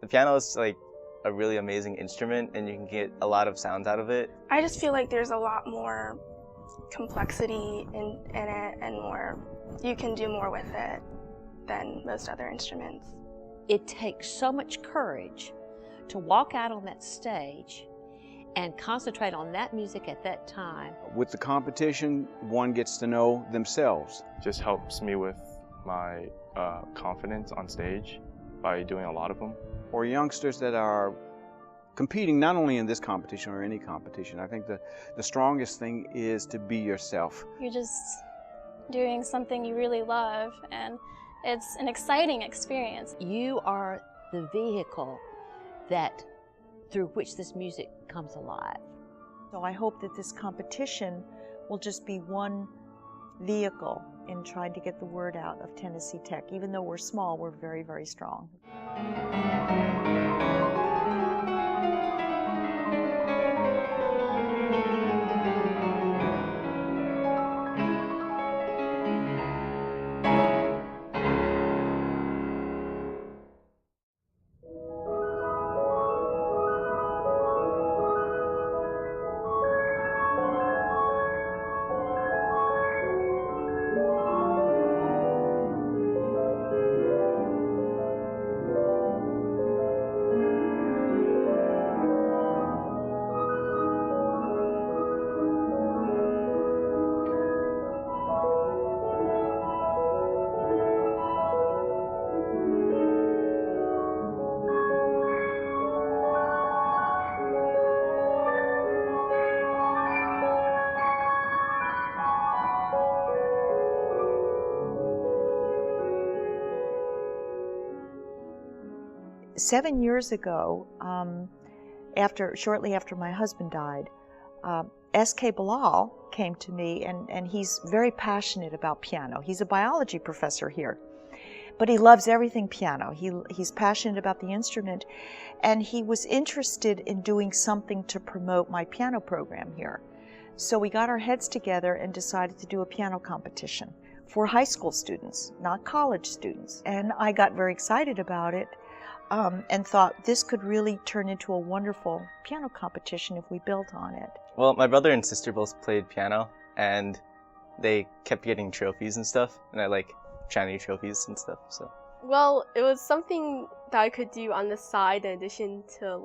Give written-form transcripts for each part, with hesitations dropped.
The piano is like a really amazing instrument, and you can get a lot of sounds out of it. I just feel like there's a lot more complexity in it, and you can do more with it than most other instruments. It takes so much courage to walk out on that stage and concentrate on that music at that time. With the competition, one gets to know themselves. Just helps me with my confidence on stage by doing a lot of them. Or youngsters that are competing not only in this competition or any competition, I think the strongest thing is to be yourself. You're just doing something you really love, and it's an exciting experience. You are the vehicle through which this music comes alive. So I hope that this competition will just be one vehicle in trying to get the word out of Tennessee Tech. Even though we're small, we're very, very strong. Seven years ago, shortly after my husband died, S.K. Bilal came to me, and he's very passionate about piano. He's a biology professor here, but he loves everything piano. He's passionate about the instrument, and he was interested in doing something to promote my piano program here. So we got our heads together and decided to do a piano competition for high school students, not college students. And I got very excited about it. And thought this could really turn into a wonderful piano competition if we built on it. Well, my brother and sister both played piano, and they kept getting trophies and stuff, and I like shiny trophies and stuff, so. Well, it was something that I could do on the side in addition to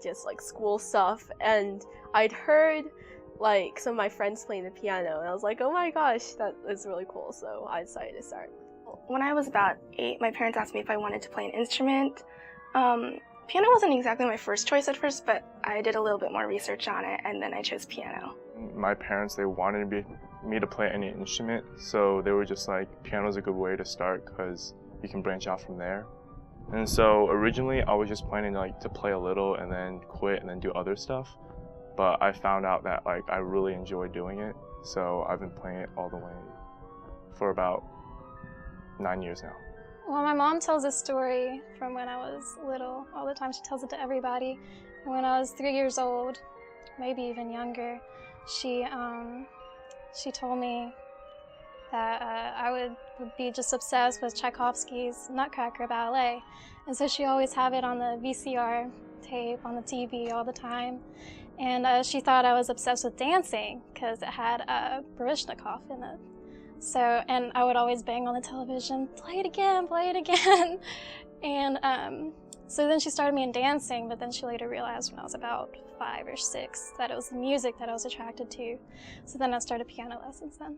just school stuff, and I'd heard some of my friends playing the piano, and I was like, oh my gosh, that is really cool, so I decided to start. When I was about 8, my parents asked me if I wanted to play an instrument. Piano wasn't exactly my first choice at first, but I did a little bit more research on it, and then I chose piano. My parents, they wanted me to play any instrument, so they were just like, piano's a good way to start because you can branch out from there. And so originally I was just planning to play a little and then quit and then do other stuff. But I found out that I really enjoy doing it, so I've been playing it all the way for about 9 years now. Well, my mom tells a story from when I was little. All the time she tells it to everybody. And when I was 3 years old, maybe even younger, she told me that I would be just obsessed with Tchaikovsky's Nutcracker ballet. And so she always had it on the VCR tape, on the TV all the time. And she thought I was obsessed with dancing because it had Baryshnikov in it. So, and I would always bang on the television, play it again, play it again. And so then she started me in dancing, but then she later realized when I was about 5 or 6 that it was the music that I was attracted to. So then I started piano lessons then.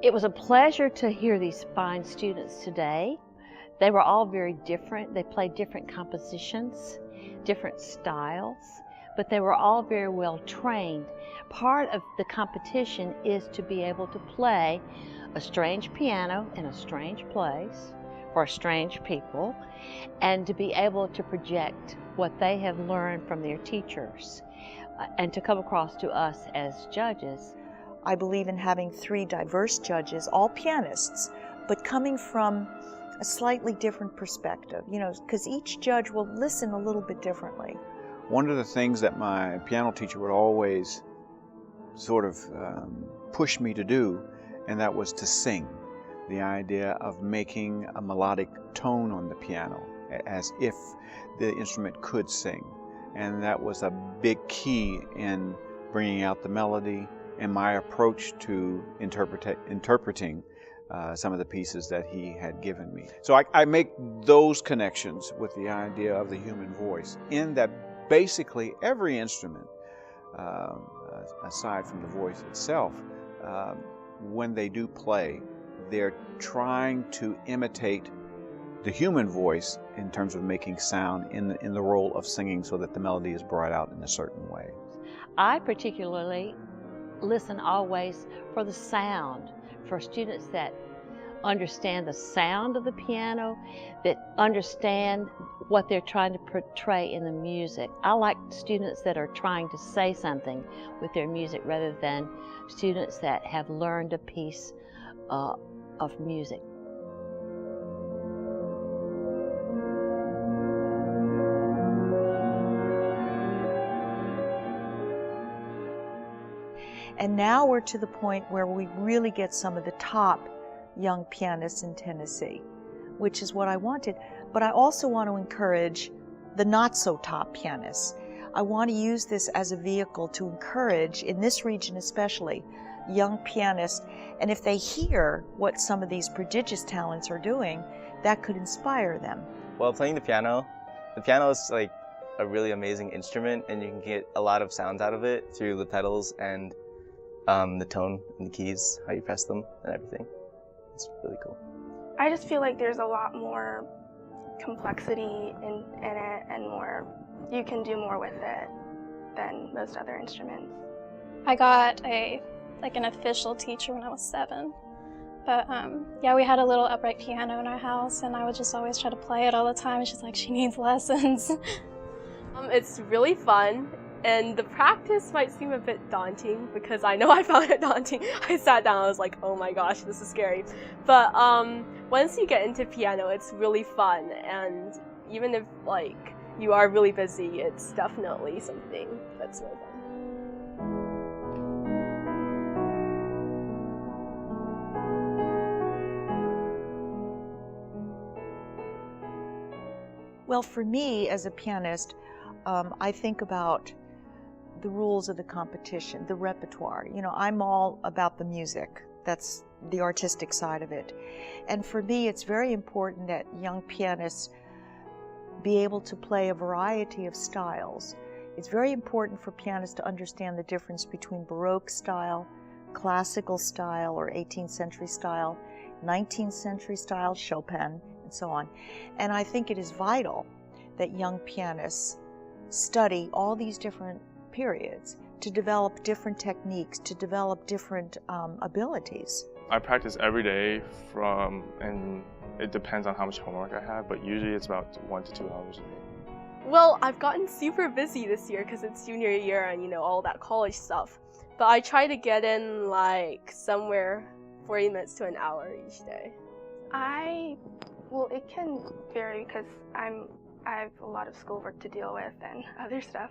It was a pleasure to hear these fine students today. They were all very different. They played different compositions, different styles, but they were all very well trained. Part of the competition is to be able to play a strange piano in a strange place for strange people, and to be able to project what they have learned from their teachers and to come across to us as judges. I believe in having 3 diverse judges, all pianists, but coming from a slightly different perspective, because each judge will listen a little bit differently. One of the things that my piano teacher would always sort of pushed me to do, and that was to sing. The idea of making a melodic tone on the piano as if the instrument could sing. And that was a big key in bringing out the melody and my approach to interpreting some of the pieces that he had given me. So I make those connections with the idea of the human voice, in that basically every instrument, aside from the voice itself, when they do play, they're trying to imitate the human voice in terms of making sound in the role of singing, so that the melody is brought out in a certain way. I particularly listen always for the sound, for students that understand the sound of the piano, that understand what they're trying to portray in the music. I like students that are trying to say something with their music rather than students that have learned a piece of music. And now we're to the point where we really get some of the top young pianists in Tennessee, which is what I wanted. But I also want to encourage the not so top pianists. I want to use this as a vehicle to encourage, in this region especially, young pianists. And if they hear what some of these prodigious talents are doing, that could inspire them. Well, playing the piano is like a really amazing instrument, and you can get a lot of sounds out of it through the pedals and the tone and the keys, how you press them and everything. It's really cool. I just feel like there's a lot more complexity in it, and you can do more with it than most other instruments. I got an official teacher when I was 7. But yeah, we had a little upright piano in our house, and I would just always try to play it all the time. She's like, she needs lessons. It's really fun, and the practice might seem a bit daunting, because I know I found it daunting. I sat down, I was like, oh my gosh, this is scary. But once you get into piano, it's really fun, and even if you are really busy, it's definitely something that's really fun. Well, for me as a pianist, I think about the rules of the competition, the repertoire. You know, I'm all about the music. That's the artistic side of it. And for me, it's very important that young pianists be able to play a variety of styles. It's very important for pianists to understand the difference between Baroque style, classical style or 18th century style, 19th century style, Chopin, and so on. And I think it is vital that young pianists study all these different periods to develop different techniques, to develop different abilities. I practice every day and it depends on how much homework I have, but usually it's about 1 to 2 hours a day. Well, I've gotten super busy this year because it's junior year and all that college stuff. But I try to get in somewhere 40 minutes to an hour each day. Well, it can vary because I have a lot of schoolwork to deal with and other stuff.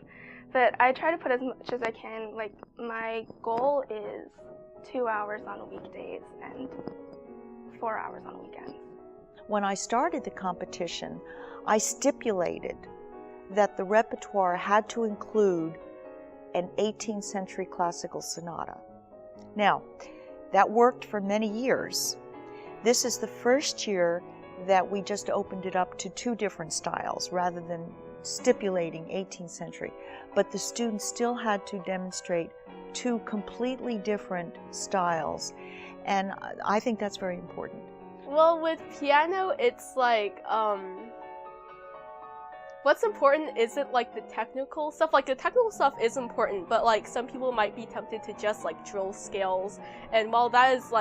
But I try to put as much as I can. My goal is 2 hours on weekdays and 4 hours on weekends. When I started the competition, I stipulated that the repertoire had to include an 18th century classical sonata. Now, that worked for many years. This is the first year that we just opened it up to 2 different styles rather than stipulating 18th century. But the students still had to demonstrate 2 completely different styles, and I think that's very important. Well, with piano, it's what's important isn't the technical stuff. The technical stuff is important, but some people might be tempted to just drill scales, and while that is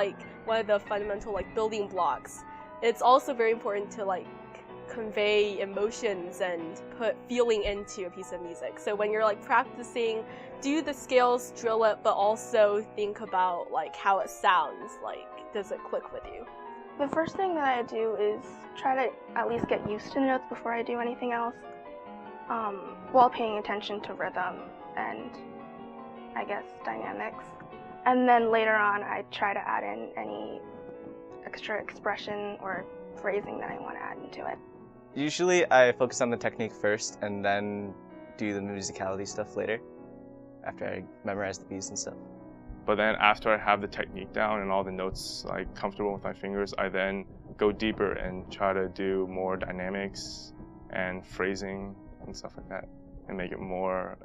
one of the fundamental building blocks, it's also very important to convey emotions and put feeling into a piece of music. So when you're practicing, do the scales, drill it, but also think about how it sounds. Does it click with you? The first thing that I do is try to at least get used to notes before I do anything else, while paying attention to rhythm and I guess, dynamics. And then later on, I try to add in any extra expression or phrasing that I want to add into it. Usually I focus on the technique first and then do the musicality stuff later, after I memorize the beats and stuff. But then after I have the technique down and all the notes like comfortable with my fingers, I then go deeper and try to do more dynamics and phrasing and stuff like that, and make it more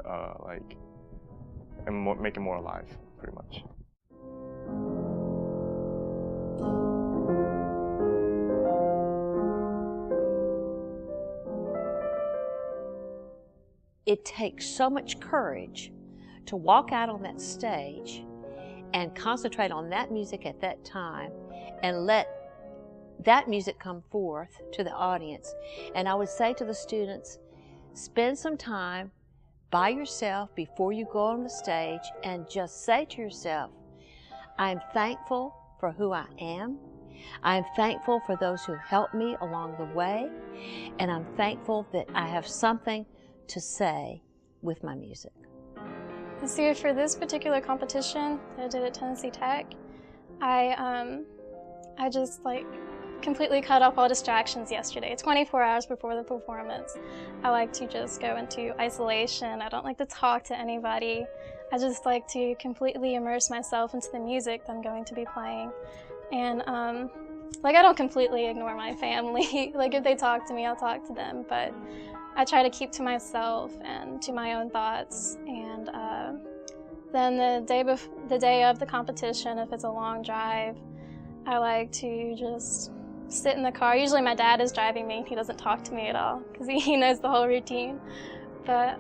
make it more alive, pretty much. It takes so much courage to walk out on that stage and concentrate on that music at that time and let that music come forth to the audience. And I would say to the students, spend some time by yourself before you go on the stage and just say to yourself, I'm thankful for who I am. I'm thankful for those who helped me along the way. And I'm thankful that I have something to say with my music. See, for this particular competition that I did at Tennessee Tech, I just like completely cut off all distractions yesterday. 24 hours before the performance, I like to just go into isolation. I don't like to talk to anybody. I just like to completely immerse myself into the music that I'm going to be playing. And like, I don't completely ignore my family. Like, if they talk to me, I'll talk to them, but I try to keep to myself and to my own thoughts. And then the day of the competition, if it's a long drive, I like to just sit in the car. Usually my dad is driving me. He doesn't talk to me at all because he knows the whole routine. But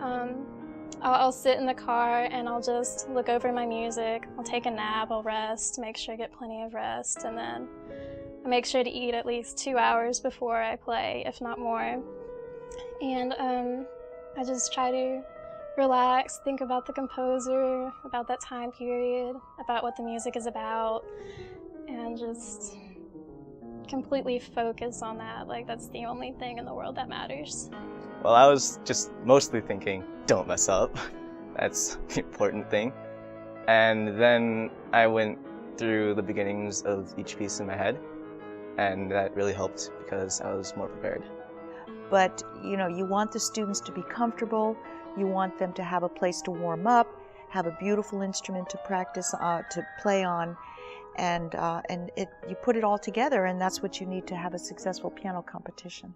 I'll sit in the car and I'll just look over my music. I'll take a nap, I'll rest, make sure I get plenty of rest, and then I make sure to eat at least 2 hours before I play, if not more. And I just try to relax, think about the composer, about that time period, about what the music is about, and just completely focus on that. Like, that's the only thing in the world that matters. Well, I was just mostly thinking, don't mess up. That's the important thing. And then I went through the beginnings of each piece in my head, and that really helped because I was more prepared. But, you know, you want the students to be comfortable. You want them to have a place to warm up, have a beautiful instrument to practice, to play on, and you put it all together, and that's what you need to have a successful piano competition.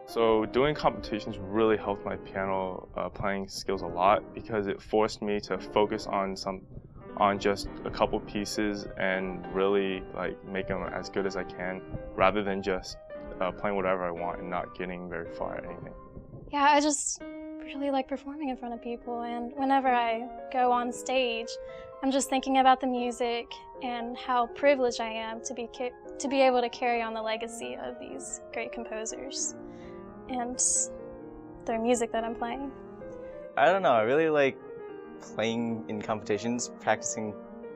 So doing competitions really helped my piano playing skills a lot because it forced me to focus on just a couple pieces and really like make them as good as I can, rather than just playing whatever I want and not getting very far at anything. Yeah, I just really like performing in front of people, and whenever I go on stage, I'm just thinking about the music and how privileged I am to be able to carry on the legacy of these great composers and their music that I'm playing. I don't know, I really like playing in competitions, practicing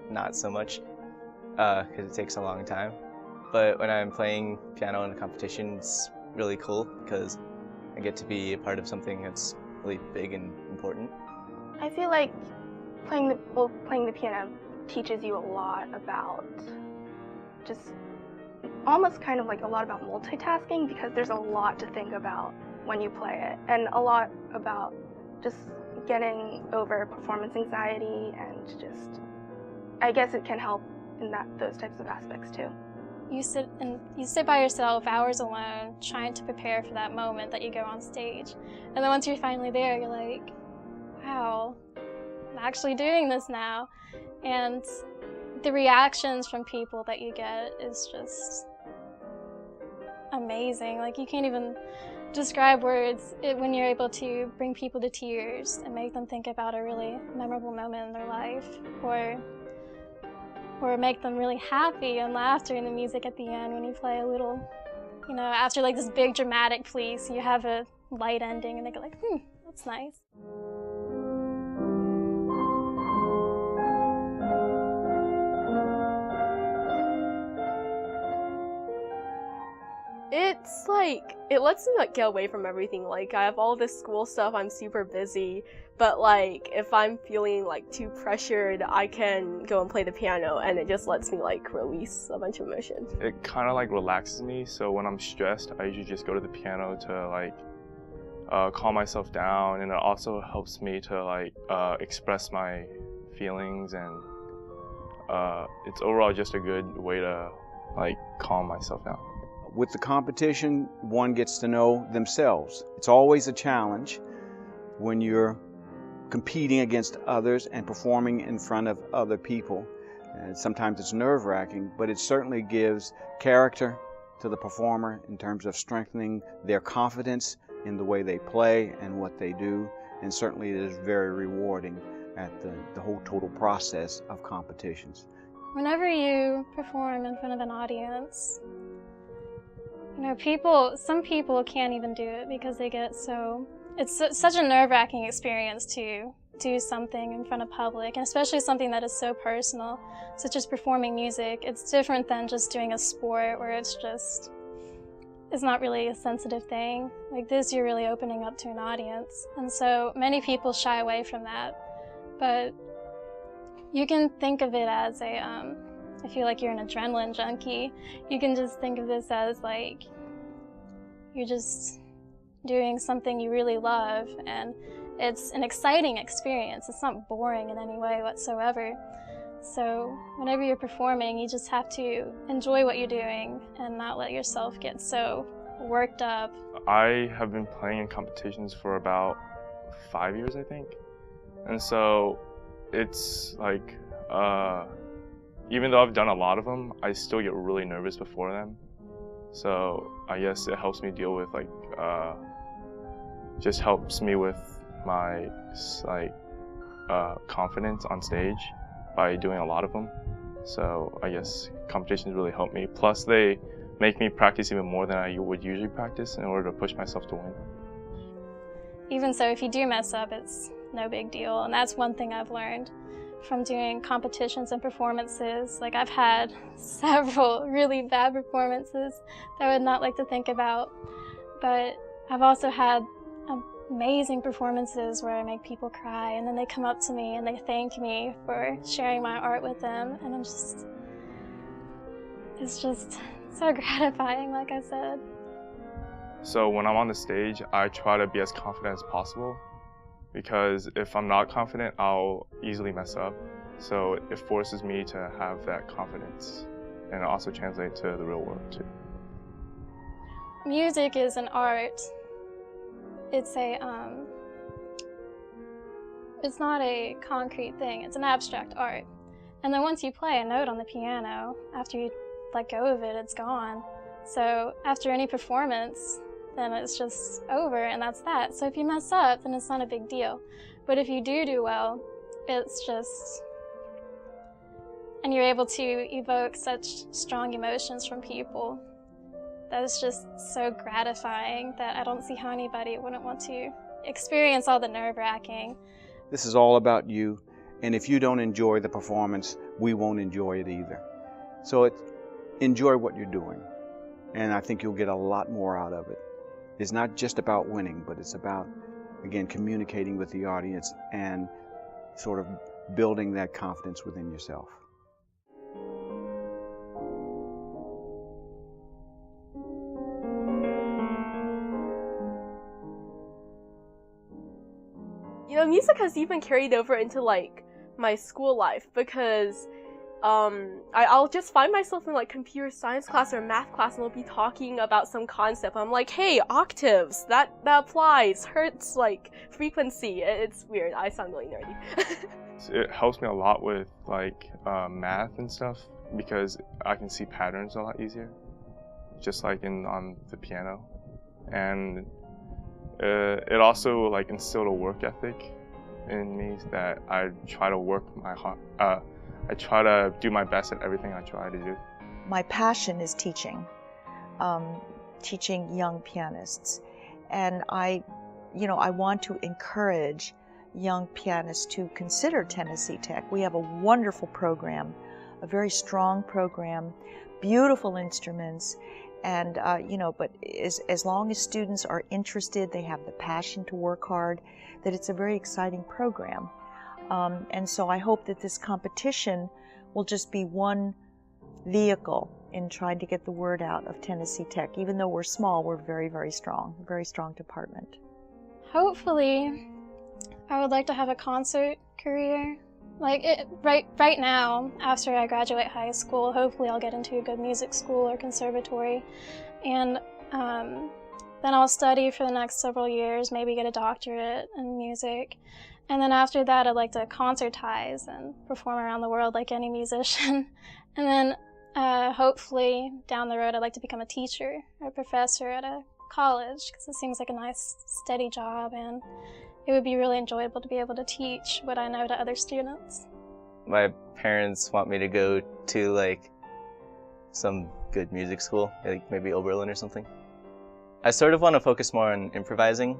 not so much, because it takes a long time. But when I'm playing piano in a competition, it's really cool because I get to be a part of something that's really big and important. I feel like playing the piano teaches you a lot about just almost kind of like a lot about multitasking, because there's a lot to think about when you play it, and a lot about just getting over performance anxiety, and just, I guess it can help in those types of aspects too. You sit by yourself hours alone trying to prepare for that moment that you go on stage, and then once you're finally there, you're like, wow, I'm actually doing this now. And the reactions from people that you get is just amazing. Like, you can't even describe words when you're able to bring people to tears and make them think about a really memorable moment in their life, or make them really happy and laugh during the music at the end when you play a little, you know, after like this big dramatic piece, you have a light ending and they go like, that's nice. It's like, it lets me like get away from everything. Like, I have all this school stuff, I'm super busy, but like, if I'm feeling like too pressured, I can go and play the piano, and it just lets me like release a bunch of emotions. It kind of like relaxes me, so when I'm stressed, I usually just go to the piano to like calm myself down, and it also helps me to like express my feelings, and it's overall just a good way to like calm myself down. With the competition, one gets to know themselves. It's always a challenge when you're competing against others and performing in front of other people. And sometimes it's nerve-wracking, but it certainly gives character to the performer in terms of strengthening their confidence in the way they play and what they do. And certainly it is very rewarding at the whole total process of competitions. Whenever you perform in front of an audience, you know, some people can't even do it because they get it's such a nerve-wracking experience to do something in front of public, and especially something that is so personal, such as performing music. It's different than just doing a sport where it's not really a sensitive thing. Like this, you're really opening up to an audience. And so many people shy away from that. But you can think of it as I feel like you're an adrenaline junkie. You can just think of this as like, you're just doing something you really love, and it's an exciting experience. It's not boring in any way whatsoever. So whenever you're performing, you just have to enjoy what you're doing and not let yourself get so worked up. I have been playing in competitions for about 5 years, I think. And so it's like, even though I've done a lot of them, I still get really nervous before them. So I guess it helps me deal with like, just helps me with my like confidence on stage by doing a lot of them. So I guess competitions really help me. Plus they make me practice even more than I would usually practice in order to push myself to win. Even so, if you do mess up, it's no big deal. And that's one thing I've learned from doing competitions and performances. Like I've had several really bad performances that I would not like to think about, but I've also had amazing performances where I make people cry, and then they come up to me and they thank me for sharing my art with them, and it's just so gratifying, like I said. So when I'm on the stage, I try to be as confident as possible, because if I'm not confident, I'll easily mess up. So it forces me to have that confidence, and it also translates to the real world too. Music is an art. It's it's not a concrete thing, it's an abstract art. And then once you play a note on the piano, after you let go of it, it's gone. So after any performance, then it's just over, and that's that. So if you mess up, then it's not a big deal. But if you do well, it's just, and you're able to evoke such strong emotions from people, that is just so gratifying that I don't see how anybody wouldn't want to experience all the nerve-wracking. This is all about you, and if you don't enjoy the performance, we won't enjoy it either. So enjoy what you're doing, and I think you'll get a lot more out of it. It's not just about winning, but it's about, again, communicating with the audience and sort of building that confidence within yourself. You know, music has even carried over into like my school life, because I'll just find myself in like computer science class or math class, and we'll be talking about some concept. I'm like, hey, octaves, that applies, hertz, like frequency. It's weird. I sound really nerdy. It helps me a lot with like math and stuff, because I can see patterns a lot easier, just like on the piano. And it also like instilled a work ethic in me that I try to work my heart. I try to do my best at everything I try to do. My passion is teaching, teaching young pianists, and I want to encourage young pianists to consider Tennessee Tech. We have a wonderful program, a very strong program, beautiful instruments, And, but as long as students are interested, they have the passion to work hard, that it's a very exciting program. And so I hope that this competition will just be one vehicle in trying to get the word out of Tennessee Tech. Even though we're small, we're very, very strong department. Hopefully, I would like to have a concert career. Right now, after I graduate high school, hopefully I'll get into a good music school or conservatory, and then I'll study for the next several years, maybe get a doctorate in music, and then after that I'd like to concertize and perform around the world like any musician, and then hopefully down the road I'd like to become a teacher or a professor at a college, because it seems like a nice steady job, and it would be really enjoyable to be able to teach what I know to other students. My parents want me to go to like some good music school, like maybe Oberlin or something. I sort of want to focus more on improvising,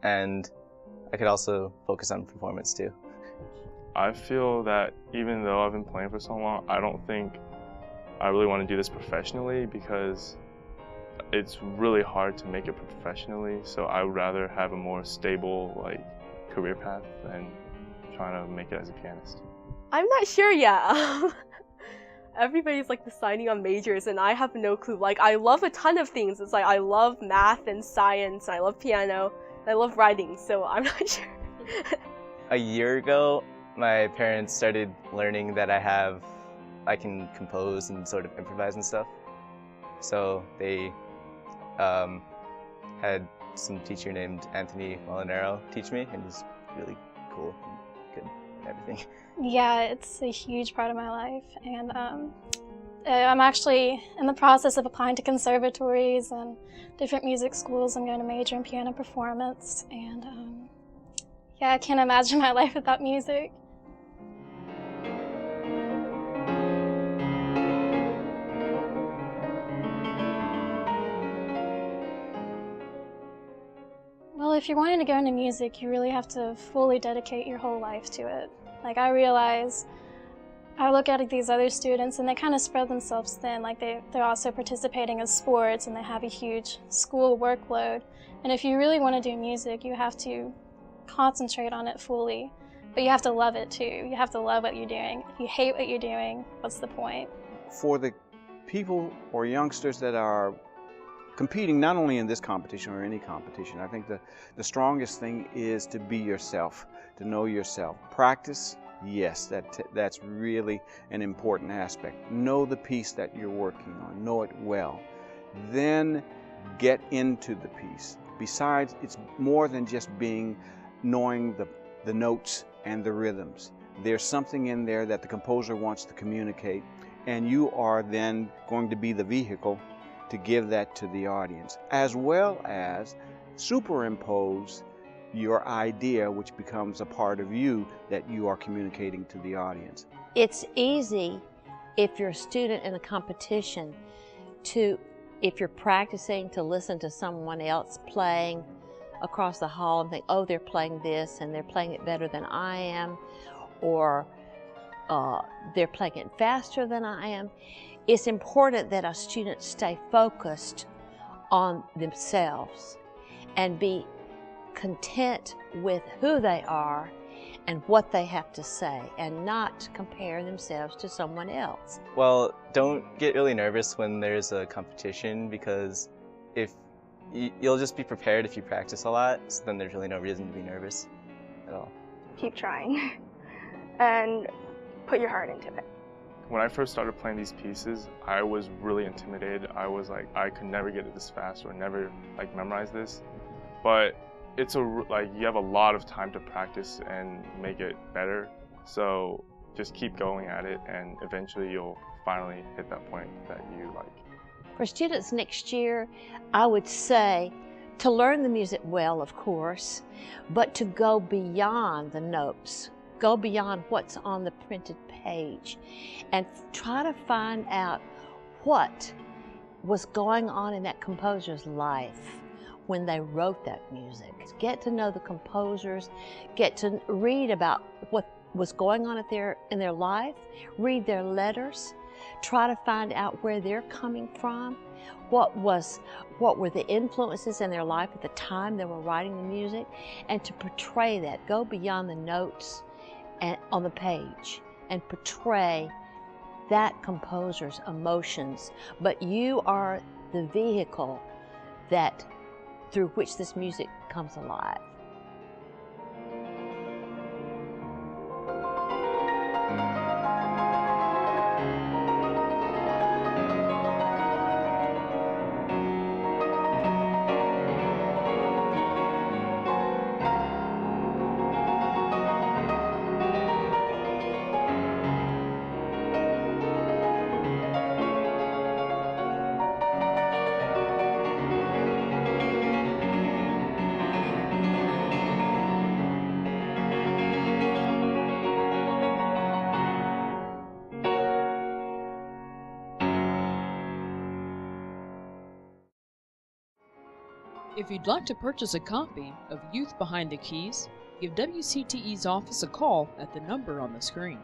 and I could also focus on performance too. I feel that even though I've been playing for so long, I don't think I really want to do this professionally, because it's really hard to make it professionally. So I would rather have a more stable career path than trying to make it as a pianist. I'm not sure yet. Everybody's deciding on majors, and I have no clue. I love a ton of things. It's I love math and science, and I love piano, and I love writing, so I'm not sure. A year ago, my parents started learning that I can compose and sort of improvise and stuff. So they had some teacher named Anthony Molinaro teach me, and he's really cool and good and everything. Yeah, it's a huge part of my life, and I'm actually in the process of applying to conservatories and different music schools. I'm going to major in piano performance, and yeah, I can't imagine my life without music. Well, if you're wanting to go into music, you really have to fully dedicate your whole life to it. I look at these other students and they kind of spread themselves thin. They're also participating in sports and they have a huge school workload. And if you really want to do music, you have to concentrate on it fully. But you have to love it too. You have to love what you're doing. If you hate what you're doing, what's the point? For the people or youngsters that are competing not only in this competition or any competition, I think the strongest thing is to be yourself, to know yourself. Practice, yes, that's really an important aspect. Know the piece that you're working on, know it well. Then get into the piece. Besides, it's more than just knowing the notes and the rhythms. There's something in there that the composer wants to communicate, and you are then going to be the vehicle to give that to the audience, as well as superimpose your idea, which becomes a part of you that you are communicating to the audience. It's easy if you're a student in a competition if you're practicing, to listen to someone else playing across the hall and think, oh, they're playing this and they're playing it better than I am, or they're playing it faster than I am. It's important that our students stay focused on themselves and be content with who they are and what they have to say, and not compare themselves to someone else. Well, don't get really nervous when there's a competition, because you'll just be prepared if you practice a lot, so then there's really no reason to be nervous at all. Keep trying and put your heart into it. When I first started playing these pieces, I was really intimidated. I was I could never get it this fast or never memorize this. But it's you have a lot of time to practice and make it better. So just keep going at it, and eventually you'll finally hit that point that you like. For students next year, I would say to learn the music well, of course, but to go beyond the notes. Go beyond what's on the printed page and try to find out what was going on in that composer's life when they wrote that music. Get to know the composers, get to read about what was going on in their life, read their letters, try to find out where they're coming from, what were the influences in their life at the time they were writing the music, and to portray that, go beyond the notes and on the page and portray that composer's emotions. But you are the vehicle that through which this music comes alive. If you'd like to purchase a copy of Youth Behind the Keys, give WCTE's office a call at the number on the screen.